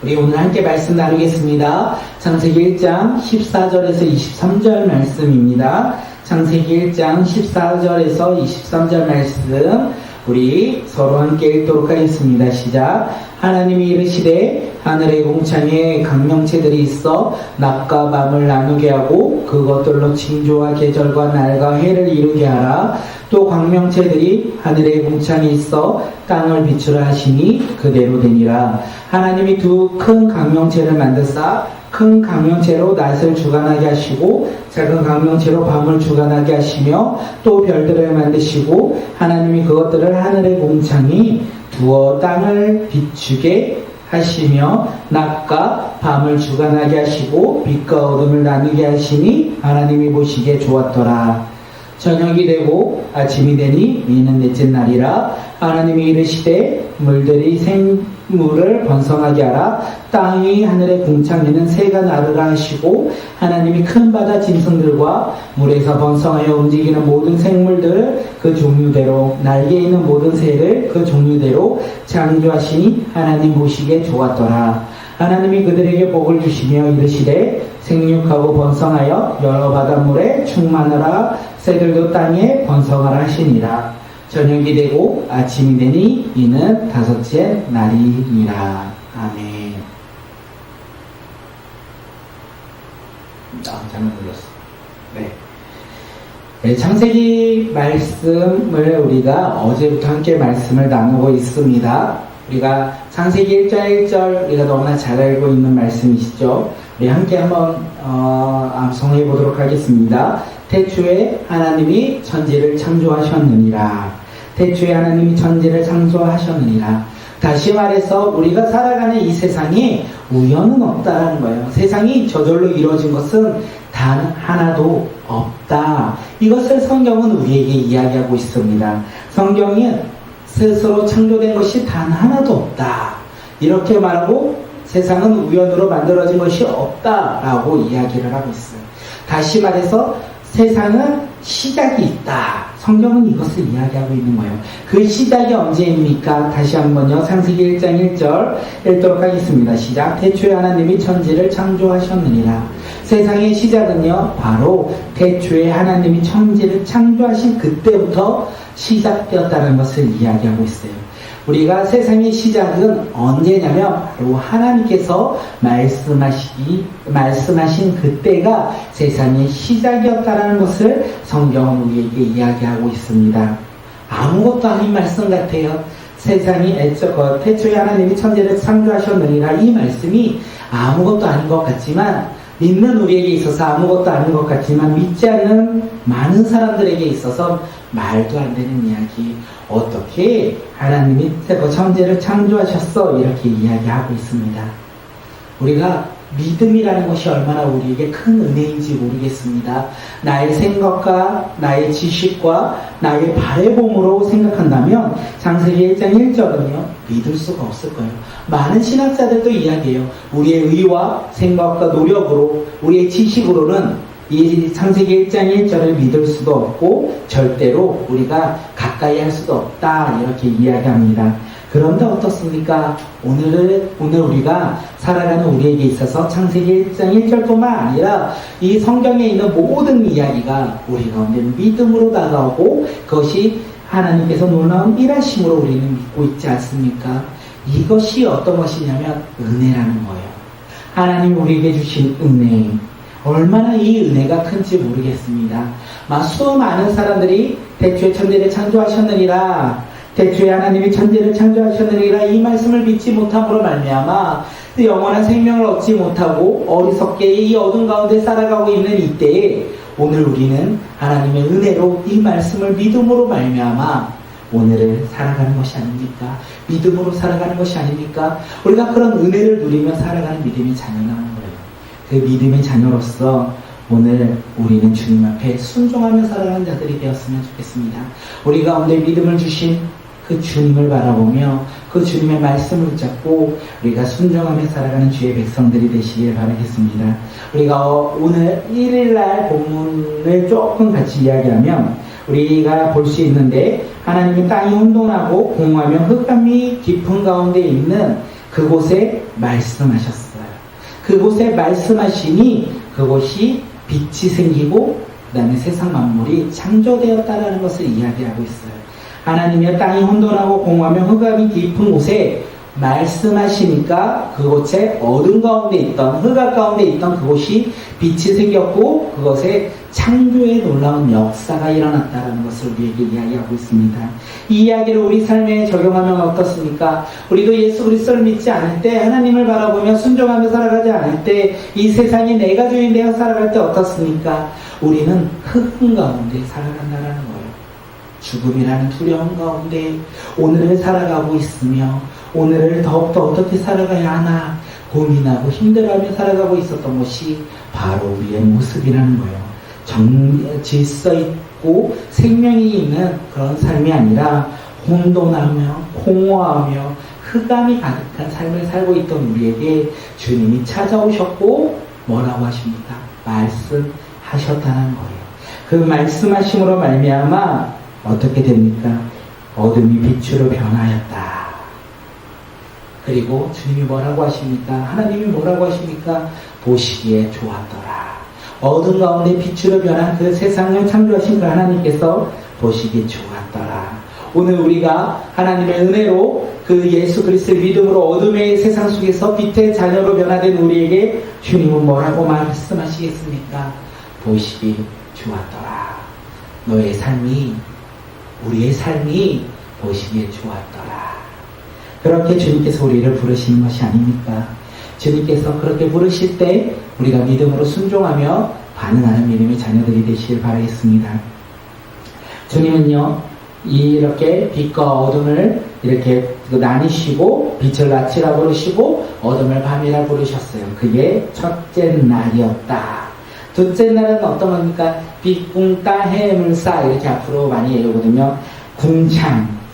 우리 오늘 함께 말씀 나누겠습니다. 창세기 1장 14절에서 23절 말씀입니다. 창세기 1장 14절에서 23절 말씀 우리 서로 함께 읽도록 하겠습니다. 시작. 하나님이 이르시되 하늘의 궁창에 각명체들이 있어 낮과 밤을 나누게 하고 그것들로 징조와 계절과 날과 해를 이루게 하라. 또 광명체들이 하늘의 궁창에 있어 땅을 비추라 하시니 그대로 되니라. 하나님이 두 큰 광명체를 만드사 큰 광명체로 낮을 주관하게 하시고 작은 광명체로 밤을 주관하게 하시며 또 별들을 만드시고 하나님이 그것들을 하늘의 궁창이 두어 땅을 비추게 하시며 낮과 밤을 주관하게 하시고 빛과 어둠을 나누게 하시니 하나님이 보시기에 좋았더라. 저녁이 되고 아침이 되니 이는 넷째 날이라. 하나님이 이르시되 물들이 생물을 번성하게 하라. 땅이 하늘의 궁창에는 새가 나르라 하시고 하나님이 큰 바다 짐승들과 물에서 번성하여 움직이는 모든 생물들을 그 종류대로 날개 있는 모든 새를 그 종류대로 창조하시니 하나님 보시기에 좋았더라. 하나님이 그들에게 복을 주시며 이르시되 생육하고 번성하여 여러 바닷물에 충만하라. 새들도 땅에 번성하라 하시니라. 저녁이 되고 아침이 되니 이는 다섯째 날이니라. 아멘. 잘못 들렸어. 네. 창세기 말씀을 우리가 어제부터 함께 말씀을 나누고 있습니다. 우리가 창세기 1장 1절 우리가 너무나 잘 알고 있는 말씀이시죠. 우리 함께 한번 암송해 보도록 하겠습니다. 태초에 하나님이 천지를 창조하셨느니라. 태초에 하나님이 천지를 창조하셨느니라. 다시 말해서 우리가 살아가는 이 세상에 우연은 없다라는 거예요. 세상이 저절로 이루어진 것은 단 하나도 없다. 이것을 성경은 우리에게 이야기하고 있습니다. 성경은 스스로 창조된 것이 단 하나도 없다. 이렇게 말하고 세상은 우연으로 만들어진 것이 없다라고 이야기를 하고 있어요. 다시 말해서 세상은 시작이 있다. 성경은 이것을 이야기하고 있는 거예요. 그 시작이 언제입니까? 다시 한번요. 창세기 1장 1절 읽도록 하겠습니다. 시작. 태초에 하나님이 천지를 창조하셨느니라. 세상의 시작은요, 바로 태초에 하나님이 천지를 창조하신 그때부터 시작되었다는 것을 이야기하고 있어요. 우리가 세상의 시작은 언제냐면 바로 하나님께서 말씀하신 그때가 세상의 시작이었다는 것을 성경은 우리에게 이야기하고 있습니다. 아무것도 아닌 말씀 같아요. 세상이 태초에 하나님이 천지를 창조하셨느니라. 이 말씀이 아무것도 아닌 것 같지만 믿는 우리에게 있어서 아무것도 아닌 것 같지만 믿지 않는 많은 사람들에게 있어서 말도 안 되는 이야기. 어떻게 하나님이 천지를 창조하셨어? 이렇게 이야기하고 있습니다. 우리가 믿음이라는 것이 얼마나 우리에게 큰 은혜인지 모르겠습니다. 나의 생각과 나의 지식과 나의 바라봄으로 생각한다면 창세기 1장 1절은요 믿을 수가 없을 거예요. 많은 신학자들도 이야기해요. 우리의 의와 생각과 노력으로 우리의 지식으로는 이 창세기 1장 1절을 믿을 수도 없고 절대로 우리가 가까이 할 수도 없다 이렇게 이야기합니다. 그런데 어떻습니까? 오늘 우리가 살아가는 우리에게 있어서 창세기 1장 1절뿐만 아니라 이 성경에 있는 모든 이야기가 우리 가운데 믿음으로 다가오고 그것이 하나님께서 놀라운 일하심으로 우리는 믿고 있지 않습니까? 이것이 어떤 것이냐면 은혜라는 거예요. 하나님 우리에게 주신 은혜. 얼마나 이 은혜가 큰지 모르겠습니다. 수많은 사람들이 태초에 천지를 창조하셨느니라. 태초에 하나님이 천지를 창조하셨느니라. 이 말씀을 믿지 못함으로 말미암아 영원한 생명을 얻지 못하고 어리석게 이 어둠 가운데 살아가고 있는 이때에 오늘 우리는 하나님의 은혜로 이 말씀을 믿음으로 말미암아 오늘을 살아가는 것이 아닙니까? 믿음으로 살아가는 것이 아닙니까? 우리가 그런 은혜를 누리며 살아가는 믿음의 자녀라는 거예요. 그 믿음의 자녀로서 오늘 우리는 주님 앞에 순종하며 살아가는 자들이 되었으면 좋겠습니다. 우리 가운데 믿음을 주신 그 주님을 바라보며 그 주님의 말씀을 붙잡고 우리가 순종하며 살아가는 주의 백성들이 되시길 바라겠습니다. 우리가 오늘 1일날 본문을 조금 같이 이야기하면 우리가 볼 수 있는데 하나님이 땅이 혼돈하고 공허하며 흑암이 깊은 가운데 있는 그곳에 말씀하셨어요. 그곳에 말씀하시니 그곳이 빛이 생기고 그 다음에 세상 만물이 창조되었다라는 것을 이야기하고 있어요. 하나님의 땅이 혼돈하고 공허하며 흑암이 깊은 곳에 말씀하시니까 그곳에 어둠 가운데 있던, 흑암 가운데 있던 그곳이 빛이 생겼고 그것에 창조의 놀라운 역사가 일어났다는 것을 우리에게 이야기하고 있습니다. 이 이야기를 우리 삶에 적용하면 어떻습니까? 우리도 예수 그리스도를 믿지 않을 때, 하나님을 바라보며 순종하며 살아가지 않을 때, 이 세상에 내가 주인 되어 살아갈 때 어떻습니까? 우리는 흑암 가운데 살아간다는 거예요. 죽음이라는 두려움 가운데 오늘을 살아가고 있으며 오늘을 더욱더 어떻게 살아가야 하나 고민하고 힘들어하며 살아가고 있었던 것이 바로 우리의 모습이라는 거예요. 질서 있고 생명이 있는 그런 삶이 아니라 혼돈하며 공허하며 흑암이 가득한 삶을 살고 있던 우리에게 주님이 찾아오셨고 뭐라고 하십니까? 말씀하셨다는 거예요. 그 말씀하심으로 말미암아 어떻게 됩니까? 어둠이 빛으로 변하였다. 그리고 주님이 뭐라고 하십니까? 하나님이 뭐라고 하십니까? 보시기에 좋았더라. 어둠 가운데 빛으로 변한 그 세상을 창조하신 그 하나님께서 보시기에 좋았더라. 오늘 우리가 하나님의 은혜로 그 예수 그리스도의 믿음으로 어둠의 세상 속에서 빛의 자녀로 변화된 우리에게 주님은 뭐라고 말씀하시겠습니까? 보시기 좋았더라. 너의 삶이, 우리의 삶이 보시기에 좋았더라. 그렇게 주님께서 우리를 부르시는 것이 아닙니까? 주님께서 그렇게 부르실 때 우리가 믿음으로 순종하며 반응하는 믿음의 자녀들이 되시길 바라겠습니다. 주님은요, 이렇게 빛과 어둠을 이렇게 나뉘시고 빛을 낮이라 부르시고 어둠을 밤이라 부르셨어요. 그게 첫째 날이었다. 둘째 날은 어떤 겁니까? 빛, 궁, 따, 해, 물, 싸 이렇게 앞으로 많이 얘기하거든요.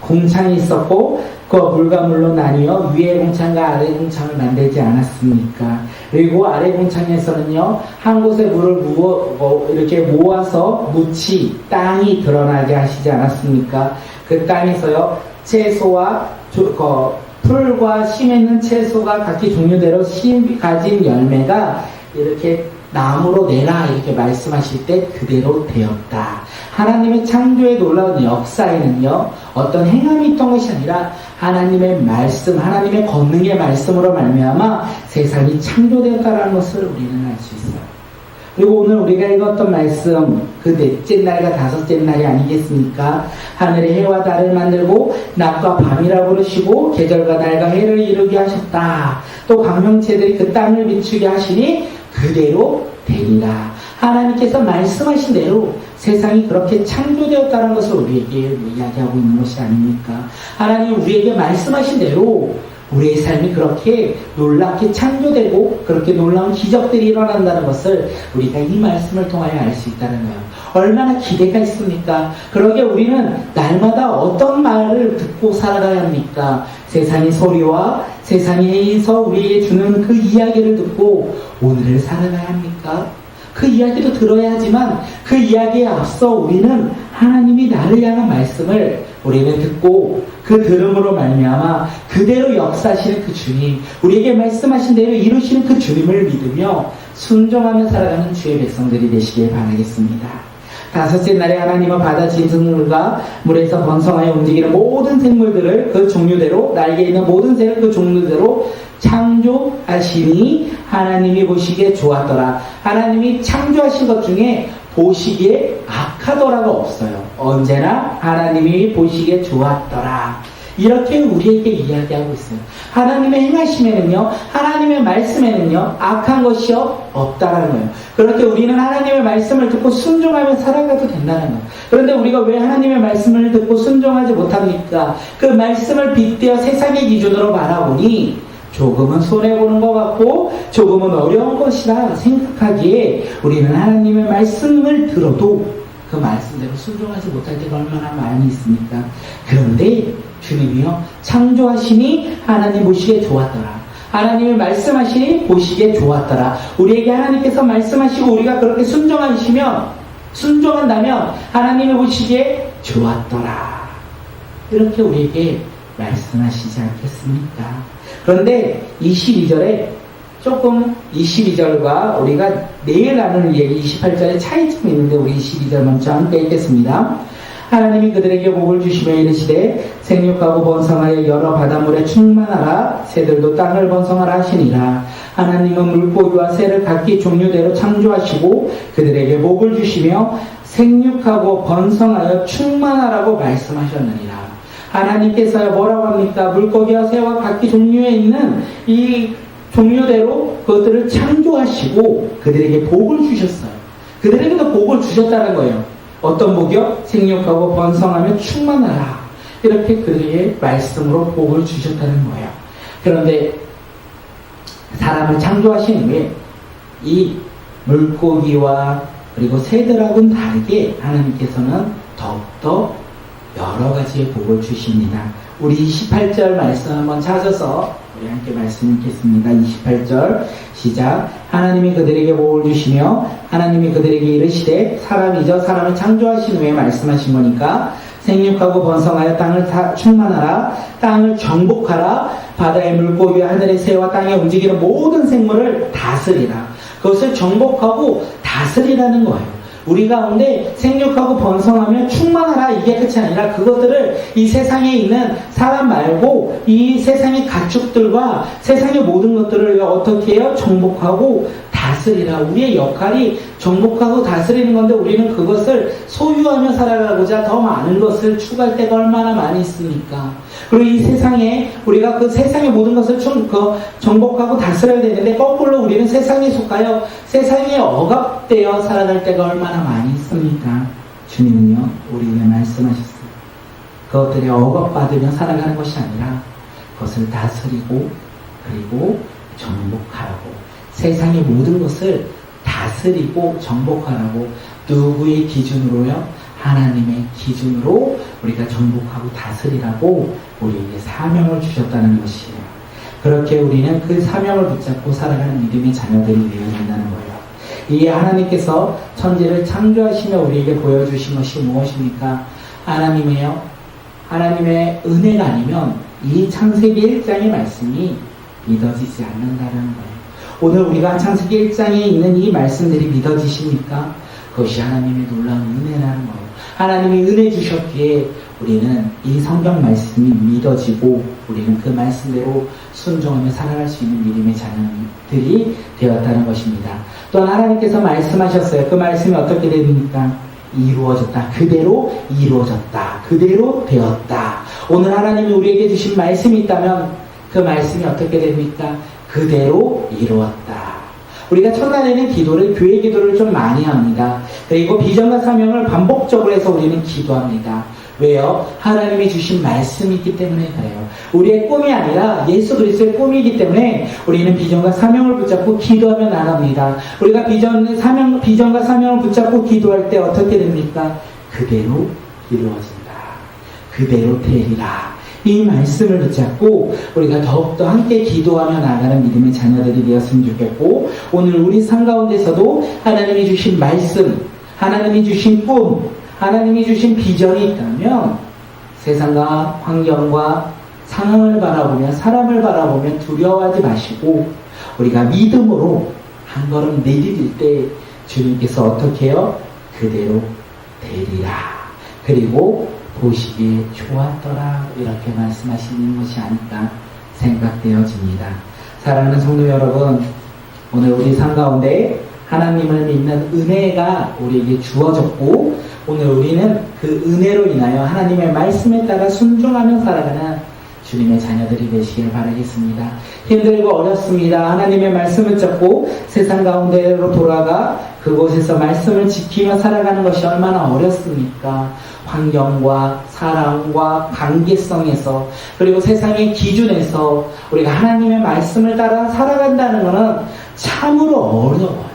궁창이 있었고 그 물과 물로 나뉘어 위에 궁창과 아래 궁창을 만들지 않았습니까? 그리고 아래 궁창에서는요 한 곳에 물을 이렇게 모아서 묻히 땅이 드러나게 하시지 않았습니까? 그 땅에서요 채소와 풀과 심있는 채소가 각기 종류대로 씨 가진 열매가 이렇게 나무로 내라 이렇게 말씀하실 때 그대로 되었다. 하나님의 창조의 놀라운 역사에는요 어떤 행함이 있던 것이 아니라 하나님의 말씀, 하나님의 권능의 말씀으로 말미암아 세상이 창조되었다는 것을 우리는 알 수 있어요. 그리고 오늘 우리가 읽었던 말씀, 그 넷째 날과 다섯째 날이 아니겠습니까? 하늘의 해와 달을 만들고 낮과 밤이라 부르시고 계절과 날과 해를 이루게 하셨다. 또 광명체들이 그 땅을 비추게 하시니 그대로 되리라. 하나님께서 말씀하신 대로 세상이 그렇게 창조되었다는 것을 우리에게 이야기하고 있는 것이 아닙니까? 하나님 우리에게 말씀하신 대로 우리의 삶이 그렇게 놀랍게 창조되고 그렇게 놀라운 기적들이 일어난다는 것을 우리가 이 말씀을 통하여 알 수 있다는 거예요. 얼마나 기대가 있습니까? 그러게 우리는 날마다 어떤 말을 듣고 살아가야 합니까? 세상의 소리와 세상에서 우리에게 주는 그 이야기를 듣고 오늘을 살아가야 합니까? 그 이야기도 들어야 하지만 그 이야기에 앞서 우리는 하나님이 나를 향한 말씀을 우리는 듣고 그 들음으로 말미암아 그대로 역사하시는 그 주님, 우리에게 말씀하신 대로 이루시는 그 주님을 믿으며 순종하며 살아가는 주의 백성들이 되시길 바라겠습니다. 다섯째 날에 하나님은 바다 짐승물과 물에서 번성하여 움직이는 모든 생물들을 그 종류대로 날개 있는 모든 새를 그 종류대로 창조하시니 하나님이 보시기에 좋았더라. 하나님이 창조하신 것 중에 보시기에 악하더라가 없어요. 언제나 하나님이 보시기에 좋았더라. 이렇게 우리에게 이야기하고 있어요. 하나님의 행하심에는요, 하나님의 말씀에는요, 악한 것이요 없다라는 거예요. 그렇게 우리는 하나님의 말씀을 듣고 순종하며 살아가도 된다는 거예요. 그런데 우리가 왜 하나님의 말씀을 듣고 순종하지 못합니까? 그 말씀을 빗대어 세상의 기준으로 바라보니 조금은 손해보는 것 같고 조금은 어려운 것이라 생각하기에 우리는 하나님의 말씀을 들어도 그 말씀대로 순종하지 못할 때가 얼마나 많이 있습니까? 그런데 주님이요 창조하시니 하나님 보시기에 좋았더라. 하나님이 말씀하시니 보시기에 좋았더라. 우리에게 하나님께서 말씀하시고 우리가 그렇게 순종한다면 하나님이 보시기에 좋았더라. 이렇게 우리에게 말씀하시지 않겠습니까? 그런데 22절에 조금 22절과 우리가 내일 나눌 얘기 28절에 차이점이 있는데 우리 22절 먼저 함께 읽겠습니다. 하나님이 그들에게 복을 주시며 이르시되 생육하고 번성하여 여러 바닷물에 충만하라. 새들도 땅을 번성하라 하시니라. 하나님은 물고기와 새를 각기 종류대로 창조하시고 그들에게 복을 주시며 생육하고 번성하여 충만하라고 말씀하셨느니라. 하나님께서 뭐라고 합니까? 물고기와 새와 각기 종류에 있는 이 종류대로 그것들을 창조하시고 그들에게 복을 주셨어요. 그들에게도 복을 주셨다는 거예요. 어떤 복이요? 생육하고 번성하며 충만하라. 이렇게 그들에게 말씀으로 복을 주셨다는 거예요. 그런데 사람을 창조하신 후에 이 물고기와 그리고 새들하고는 다르게 하나님께서는 더욱더 여러 가지의 복을 주십니다. 우리 28절 말씀 한번 찾아서 우리 함께 말씀 읽겠습니다. 28절 시작. 하나님이 그들에게 복을 주시며 하나님이 그들에게 이르시되 사람이죠. 사람을 창조하신 후에 말씀하신 거니까 생육하고 번성하여 땅을 충만하라. 땅을 정복하라. 바다의 물고기와 하늘의 새와 땅에 움직이는 모든 생물을 다스리라. 그것을 정복하고 다스리라는 거예요. 우리 가운데 생육하고 번성하며 충만하라 이게 끝이 아니라 그것들을 이 세상에 있는 사람 말고 이 세상의 가축들과 세상의 모든 것들을 어떻게 해요? 정복하고 다스리라. 우리의 역할이 정복하고 다스리는 건데 우리는 그것을 소유하며 살아가고자 더 많은 것을 추구할 때가 얼마나 많이 있습니까? 그리고 이 세상에 우리가 그 세상의 모든 것을 정복하고 다스려야 되는데 거꾸로 우리는 세상에 속하여 세상에 억압되어 살아갈 때가 얼마나 많이 있습니까? 주님은요 우리에게 말씀하셨어요. 그것들이 억압받으며 살아가는 것이 아니라 그것을 다스리고 그리고 정복하라고. 세상의 모든 것을 다스리고 정복하라고. 누구의 기준으로요? 하나님의 기준으로 우리가 정복하고 다스리라고 우리에게 사명을 주셨다는 것이에요. 그렇게 우리는 그 사명을 붙잡고 살아가는 믿음의 자녀들이 되어야 된다는 거예요. 이 하나님께서 천지를 창조하시며 우리에게 보여주신 것이 무엇입니까? 하나님의 은혜가 아니면 이 창세기 1장의 말씀이 믿어지지 않는다는 거예요. 오늘 우리가 창세기 1장에 있는 이 말씀들이 믿어지십니까? 그것이 하나님의 놀라운 은혜라는 거예요. 하나님이 은혜 주셨기에 우리는 이 성경 말씀이 믿어지고 우리는 그 말씀대로 순종하며 살아갈 수 있는 믿음의 자녀들이 되었다는 것입니다. 또한 하나님께서 말씀하셨어요. 그 말씀이 어떻게 됩니까? 이루어졌다. 그대로 이루어졌다. 그대로 되었다. 오늘 하나님이 우리에게 주신 말씀이 있다면 그 말씀이 어떻게 됩니까? 그대로 이루었다. 우리가 첫날에는 기도를, 교회 기도를 좀 많이 합니다. 그리고 비전과 사명을 반복적으로 해서 우리는 기도합니다. 왜요? 하나님이 주신 말씀이 있기 때문에 그래요. 우리의 꿈이 아니라 예수 그리스도의 꿈이기 때문에 우리는 비전과 사명을 붙잡고 기도하며 나갑니다. 우리가 비전과 사명을 붙잡고 기도할 때 어떻게 됩니까? 그대로 이루어진다. 그대로 되리라. 이 말씀을 붙잡고 우리가 더욱더 함께 기도하며 나가는 믿음의 자녀들이 되었으면 좋겠고, 오늘 우리 삶 가운데서도 하나님이 주신 말씀, 하나님이 주신 꿈, 하나님이 주신 비전이 있다면 세상과 환경과 상황을 바라보며 사람을 바라보며 두려워하지 마시고 우리가 믿음으로 한 걸음 내디딜 때 주님께서 어떻게 해요? 그대로 되리라. 그리고 보시기에 좋았더라. 이렇게 말씀하시는 것이 아닐까 생각되어집니다. 사랑하는 성도 여러분, 오늘 우리 삶 가운데 하나님을 믿는 은혜가 우리에게 주어졌고, 오늘 우리는 그 은혜로 인하여 하나님의 말씀에 따라 순종하며 살아가는 주님의 자녀들이 되시길 바라겠습니다. 힘들고 어렵습니다. 하나님의 말씀을 잡고 세상 가운데로 돌아가 그곳에서 말씀을 지키며 살아가는 것이 얼마나 어렵습니까? 환경과 사람과 관계성에서, 그리고 세상의 기준에서 우리가 하나님의 말씀을 따라 살아간다는 것은 참으로 어려워요.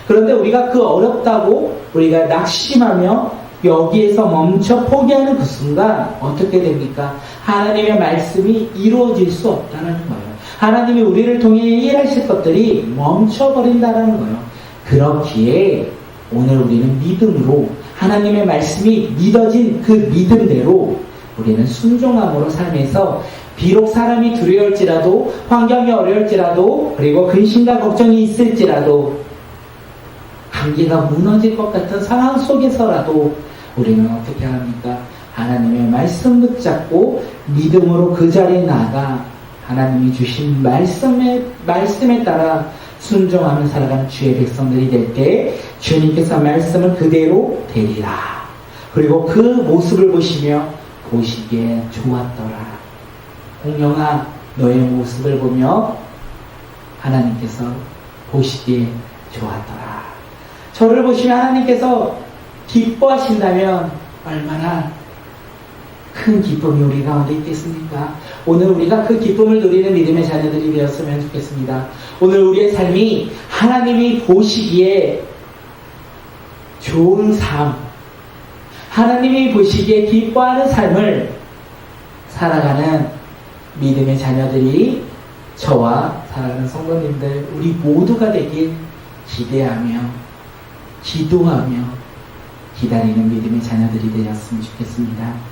그런데 우리가 그 어렵다고 우리가 낙심하며 여기에서 멈춰 포기하는 그 순간 어떻게 됩니까? 하나님의 말씀이 이루어질 수 없다는 거예요. 하나님이 우리를 통해 일하실 것들이 멈춰버린다는 거예요. 그렇기에 오늘 우리는 믿음으로 하나님의 말씀이 믿어진 그 믿음대로 우리는 순종함으로 삶에서 비록 사람이 두려울지라도 환경이 어려울지라도 그리고 근심과 걱정이 있을지라도 관계가 무너질 것 같은 상황 속에서라도 우리는 어떻게 합니까? 하나님의 말씀 붙잡고 믿음으로 그 자리에 나가 하나님이 주신 말씀에 따라 순종하며 살아가는 주의 백성들이 될 때 주님께서 말씀을 그대로 되리라. 그리고 그 모습을 보시며 보시기에 좋았더라. 공룡아, 너의 모습을 보며 하나님께서 보시기에 좋았더라. 저를 보시며 하나님께서 기뻐하신다면 얼마나 큰 기쁨이 우리 가운데 있겠습니까? 오늘 우리가 그 기쁨을 누리는 믿음의 자녀들이 되었으면 좋겠습니다. 오늘 우리의 삶이 하나님이 보시기에 좋은 삶, 하나님이 보시기에 기뻐하는 삶을 살아가는 믿음의 자녀들이 저와 사랑하는 성도님들 우리 모두가 되길 기대하며 기도하며 기다리는 믿음의 자녀들이 되었으면 좋겠습니다.